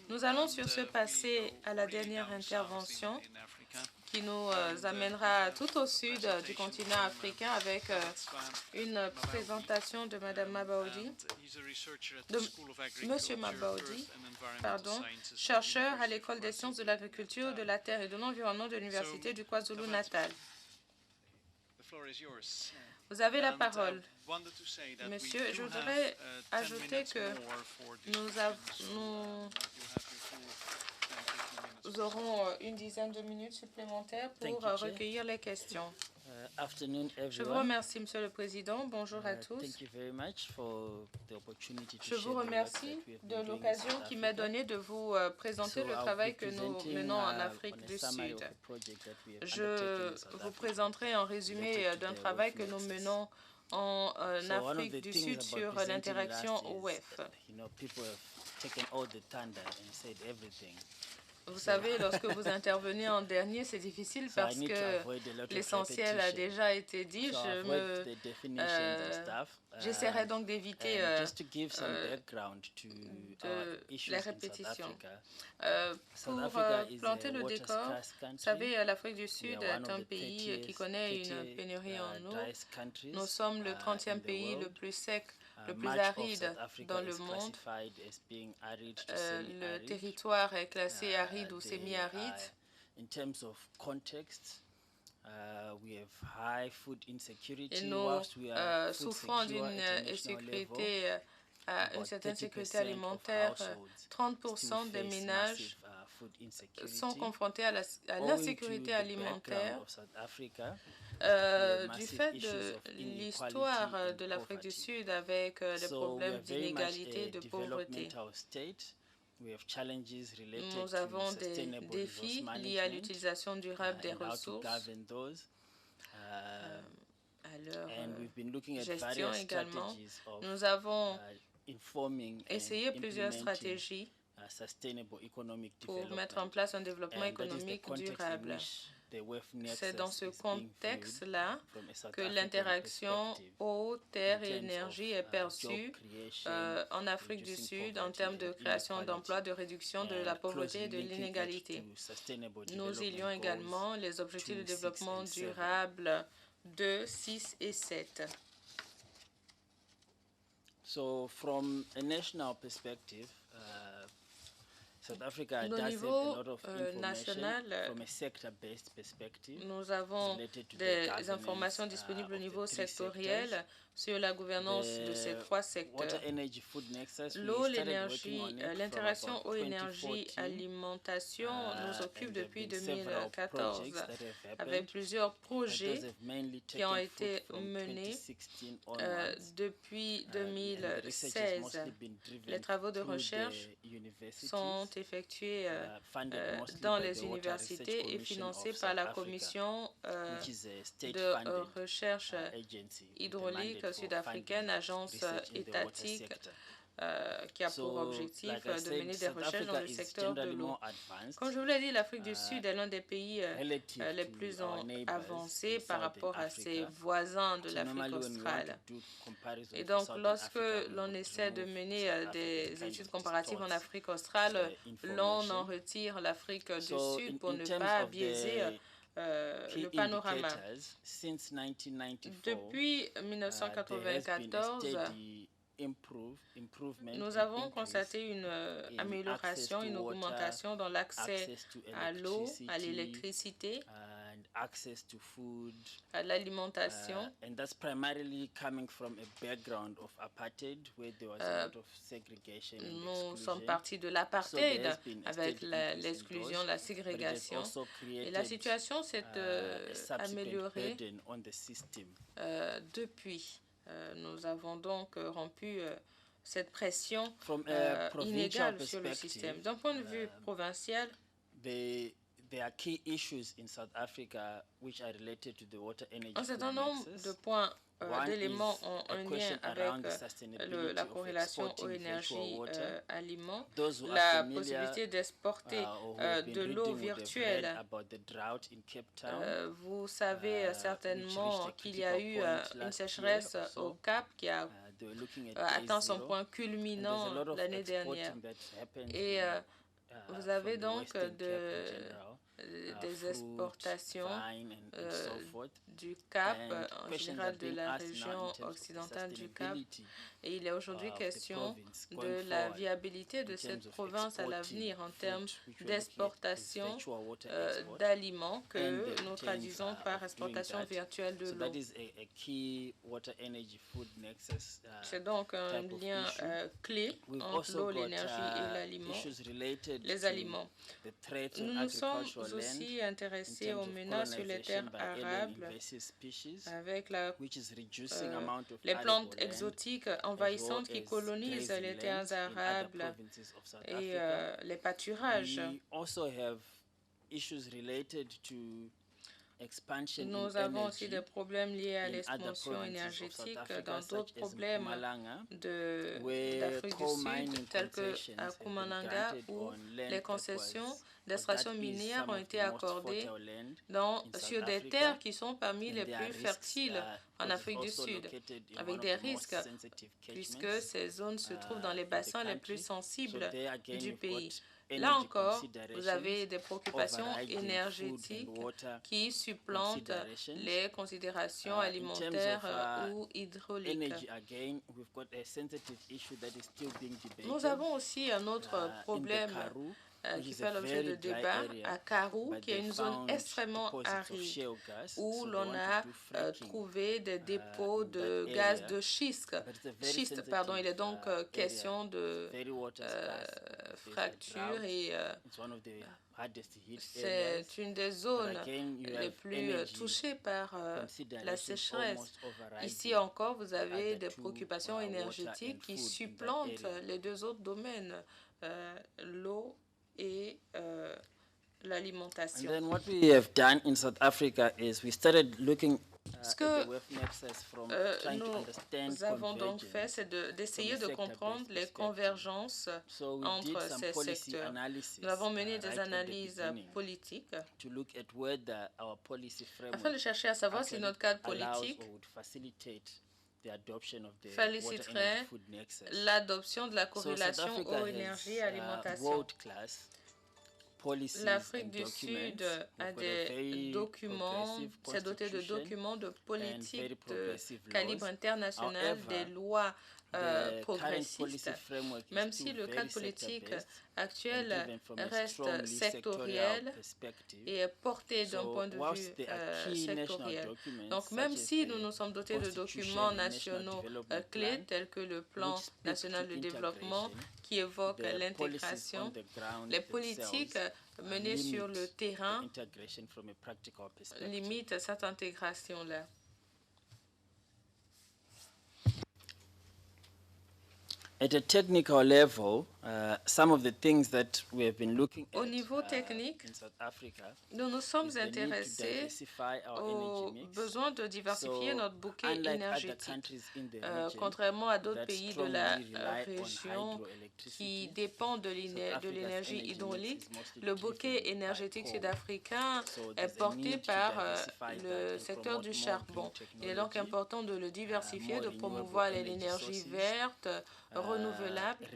Nous allons sur ce passer à la dernière intervention qui nous amènera tout au sud du continent africain avec une présentation de Madame Mabaudi, de Monsieur Mabaudi, pardon, chercheur à l'École des sciences de l'agriculture, de la terre et de l'environnement de l'Université du KwaZulu-Natal. Vous avez la parole, monsieur. Je voudrais ajouter que nous aurons une dizaine de minutes supplémentaires pour recueillir les questions. Je vous remercie, Monsieur le Président. Bonjour à tous. Je vous remercie de l'occasion qui m'est donnée de vous présenter le travail que nous menons en Afrique du Sud. Je vous présenterai un résumé d'un travail que nous menons en Afrique du Sud sur l'interaction OEF. Vous savez, lorsque vous intervenez en dernier, c'est difficile parce que l'essentiel a déjà été dit. J'essaierai donc d'éviter les répétitions. Pour planter le décor, vous savez, l'Afrique du Sud est un pays qui connaît une pénurie en eau. Nous sommes le 30e pays le plus sec, le plus aride dans le monde. Le territoire est classé aride ou semi-aride. Et nous souffrons d'une insécurité, une certaine sécurité alimentaire. 30% des ménages sont confrontés à l'insécurité alimentaire du fait de l'histoire de l'Afrique du Sud avec les problèmes d'inégalité et de pauvreté. Nous avons des défis liés à l'utilisation durable des ressources, à leur gestion également. Nous avons essayé plusieurs stratégies pour mettre en place un développement économique durable. C'est dans ce contexte-là que l'interaction eau, terre et énergie est perçue en Afrique du Sud en termes de création d'emplois, de réduction de la pauvreté et de l'inégalité. Nous y lions également les objectifs de développement durable 2, 6 et 7. So, from a national perspective, Au niveau national, nous avons des informations disponibles au niveau sectoriel sur la gouvernance de ces trois secteurs. L'eau, l'énergie, l'interaction eau-énergie, alimentation nous occupe depuis 2014 avec plusieurs projets qui ont été menés depuis 2016. Les travaux de recherche sont effectués dans les universités et financés par la Commission de recherche hydraulique sud-africaine, agence étatique qui a pour objectif de mener des recherches dans le secteur de l'eau. Comme je vous l'ai dit, l'Afrique du Sud est l'un des pays les plus avancés par rapport à ses voisins de l'Afrique australe. Et donc, lorsque l'on essaie de mener des études comparatives en Afrique australe, l'on en retire l'Afrique du Sud pour ne pas biaiser le panorama. Depuis 1994, nous avons constaté une amélioration, une augmentation dans l'accès à l'eau, à l'électricité, à l'alimentation. Nous sommes partis de l'apartheid avec l'exclusion, la ségrégation. Et la situation s'est améliorée depuis. Nous avons donc rompu cette pression inégale sur le système. D'un point de vue provincial, un certain nombre de points d'éléments ont un lien avec la corrélation eau, énergie, aliments. La possibilité d'exporter de l'eau virtuelle. Vous savez certainement qu'il y a eu une sécheresse au Cap qui a atteint son point culminant l'année dernière. Et vous avez donc des exportations du Cap, en général de la région occidentale du Cap. Et il est aujourd'hui question de la viabilité de cette province à l'avenir en termes d'exportation d'aliments que nous traduisons par exportation virtuelle de l'eau. C'est donc un lien clé entre l'eau, l'énergie et l'aliment, les aliments. Nous nous sommes aussi intéressés aux menaces sur les terres arables avec les plantes exotiques envahissantes qui colonisent les terres arables et les pâturages. Nous avons aussi des problèmes liés à l'expansion énergétique dans d'autres problèmes d'Afrique du Sud, tels qu'à Mpumalanga, où les concessions d'extraction minière ont été accordées sur des terres qui sont parmi les plus fertiles en Afrique du Sud, avec des risques, puisque ces zones se trouvent dans les bassins les plus sensibles du pays. Là encore, vous avez des préoccupations énergétiques qui supplantent les considérations alimentaires ou hydrauliques. Nous avons aussi un autre problème qui fait l'objet de débats à Karoo, qui est une zone extrêmement aride, où l'on a trouvé des dépôts de gaz de schiste. Il est donc question de fractures et c'est une des zones les plus touchées par la sécheresse. Ici encore, vous avez des préoccupations énergétiques qui supplantent les deux autres domaines, l'eau et l'alimentation. Ce que nous avons donc fait, c'est d'essayer de comprendre les convergences entre ces secteurs. Nous avons mené des analyses politiques afin de chercher à savoir si notre cadre politique faciliterait l'adoption de la corrélation eau, énergie, alimentation. L'Afrique du Sud a des documents, s'est dotée de documents de politique de calibre international, des lois progressistes, même si le cadre politique actuel reste sectoriel et est porté d'un point de vue sectoriel. Donc, même si nous nous sommes dotés de documents nationaux clés tels que le plan national de développement qui évoque l'intégration, les politiques menées sur le terrain limitent cette intégration-là. At a technical level, some of the things that we have been looking at, au niveau technique, nous nous sommes intéressés au besoin de diversifier notre bouquet énergétique. Contrairement à d'autres pays de la région qui dépendent de l'énergie hydraulique, le bouquet énergétique sud-africain est porté par le secteur du charbon. Il est donc important de le diversifier, de promouvoir l'énergie verte, renouvelable.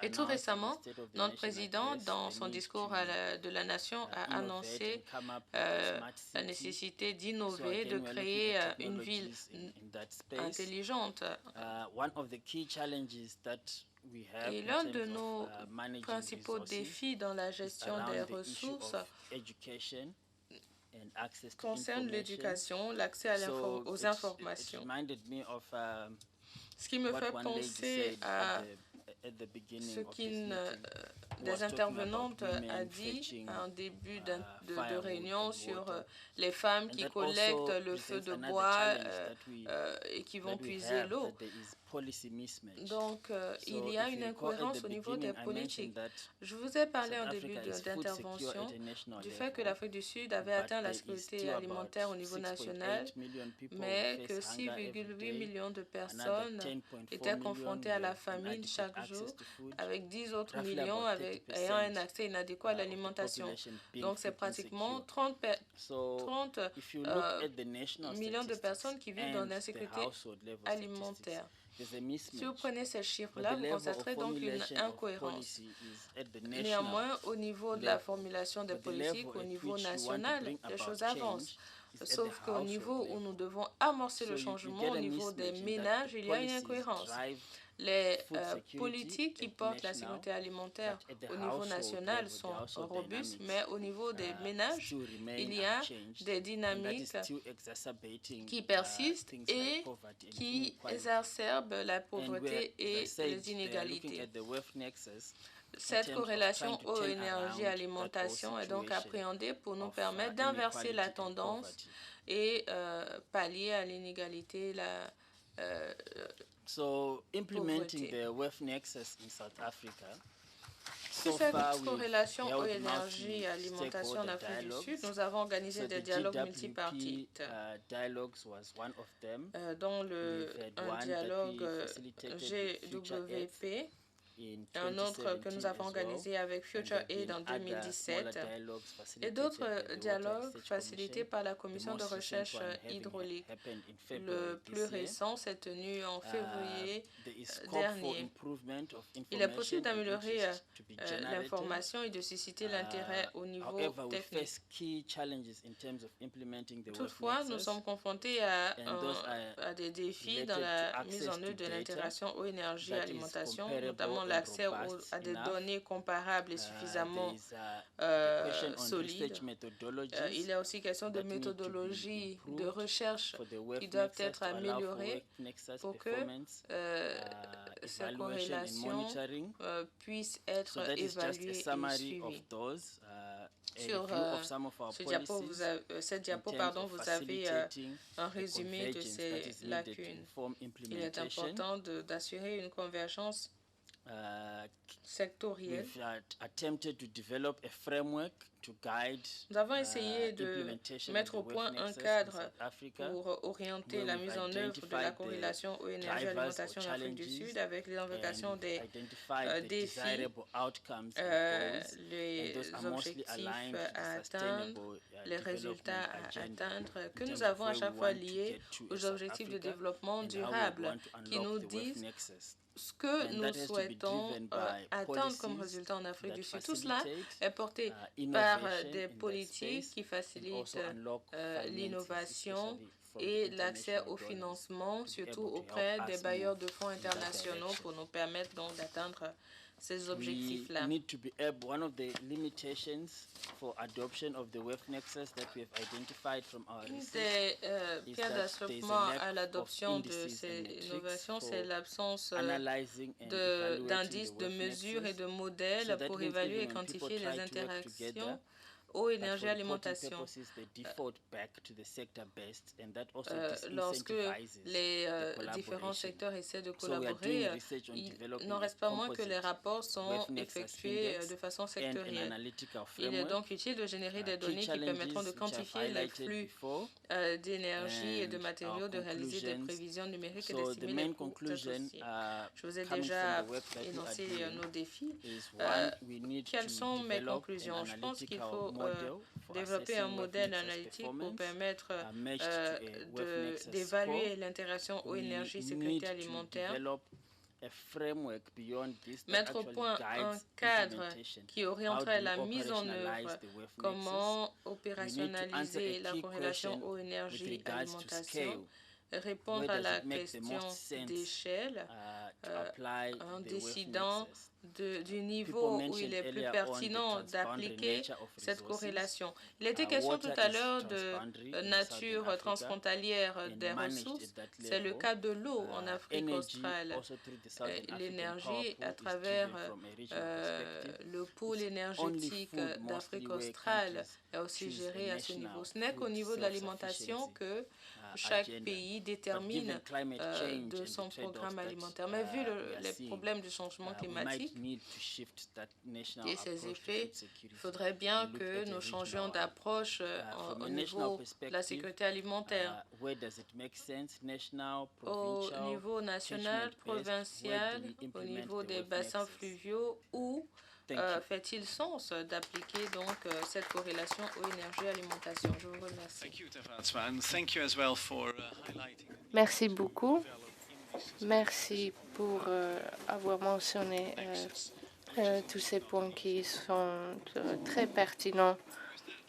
Et tout récemment, notre président, dans son discours de la nation, a annoncé la nécessité d'innover, de créer une ville intelligente. Et l'un de nos principaux défis dans la gestion des ressources concerne l'éducation, l'accès aux informations. Ce qui me fait penser à ce qui des intervenantes a dit en début de réunion sur les femmes qui collectent le feu de bois et qui vont puiser l'eau. Donc, il y a une incohérence au niveau des politiques. Je vous ai parlé en début d'intervention du fait que l'Afrique du Sud avait atteint la sécurité alimentaire au niveau national, mais que 6,8 millions de personnes étaient confrontées à la famine chaque jour, avec 10 autres millions ayant un accès inadéquat à l'alimentation. Donc, c'est pratiquement 30 millions de personnes qui vivent dans l'insécurité alimentaire. Si vous prenez ces chiffres-là, vous constaterez donc une incohérence. Néanmoins, au niveau de la formulation des politiques, au niveau national, les choses avancent. Sauf qu'au niveau où nous devons amorcer le changement, au niveau des ménages, il y a une incohérence. Les politiques qui portent la sécurité alimentaire au niveau national sont robustes, mais au niveau des ménages, il y a des dynamiques qui persistent et qui exacerbent la pauvreté et les inégalités. Cette corrélation eau-énergie-alimentation est donc appréhendée pour nous permettre d'inverser la tendance et pallier à l'inégalité, So, implementing the wealth nexus in South Africa. Cette corrélation eau-énergie-alimentation en Afrique du Sud, nous avons organisé des dialogues multipartites, dont un dialogue GWP, un autre que nous avons organisé avec Future Aid en 2017, et d'autres dialogues facilités par la Commission de recherche hydraulique. Le plus récent s'est tenu en février dernier. Il est possible d'améliorer l'information et de susciter l'intérêt au niveau technique. Toutefois, nous sommes confrontés à des défis dans la mise en œuvre de l'intégration eau-énergie-alimentation, notamment l'accès à des données comparables et suffisamment solides. Il y a aussi question de méthodologie de recherche qui doivent être améliorées pour que ces corrélations puissent être évaluées et suivies. Sur cette diapo, vous avez un résumé de ces lacunes. Il est important d'assurer une convergence sectorielle. Nous avons essayé de mettre au point un cadre pour orienter la mise en œuvre de la corrélation eau-énergie-alimentation en Afrique du Sud avec l'identification des défis, les objectifs à atteindre, les résultats à atteindre, que nous avons à chaque fois liés aux objectifs de développement durable qui nous disent ce que nous souhaitons atteindre comme résultat en Afrique du Sud. Tout cela est porté par des politiques qui facilitent l'innovation et l'accès au financement, surtout auprès des bailleurs de fonds internationaux pour nous permettre donc d'atteindre ces objectifs-là. One of the limitations for adoption of the wealth nexus that we have identified from our research. Des pierres d'achoppement à l'adoption de ces innovations, c'est l'absence d'indices, de mesures et de modèles pour évaluer et quantifier les interactions eau-énergie-alimentation. Lorsque les différents secteurs essaient de collaborer, il n'en reste pas moins que les rapports sont effectués de façon sectorielle. Il est donc utile de générer des données qui permettront de quantifier les flux d'énergie et de matériaux, de réaliser des prévisions numériques et d'estimer les coûts associés. Je vous ai déjà énoncé nos défis. Quelles sont mes conclusions? Je pense qu'il faut développer un modèle analytique pour permettre d'évaluer l'interaction eau-énergie-sécurité alimentaire, mettre au point un cadre qui orienterait la mise en œuvre, comment opérationnaliser la corrélation eau-énergie-alimentation, répondre à la question d'échelle en décidant du niveau où il est plus pertinent d'appliquer cette corrélation. Il était question tout à l'heure de nature transfrontalière des ressources. C'est le cas de l'eau en Afrique australe. L'énergie à travers le pôle énergétique d'Afrique australe est aussi géré à ce niveau. Ce n'est qu'au niveau de l'alimentation que chaque pays détermine de son programme alimentaire. Mais vu les problèmes du changement climatique et ses effets, il faudrait bien que nous changions d'approche au niveau de la sécurité alimentaire. Au niveau national, provincial, au niveau des bassins fluviaux, où fait-il sens d'appliquer donc cette corrélation eau, énergie, alimentation? Je vous remercie. Merci beaucoup. Merci pour avoir mentionné tous ces points qui sont très pertinents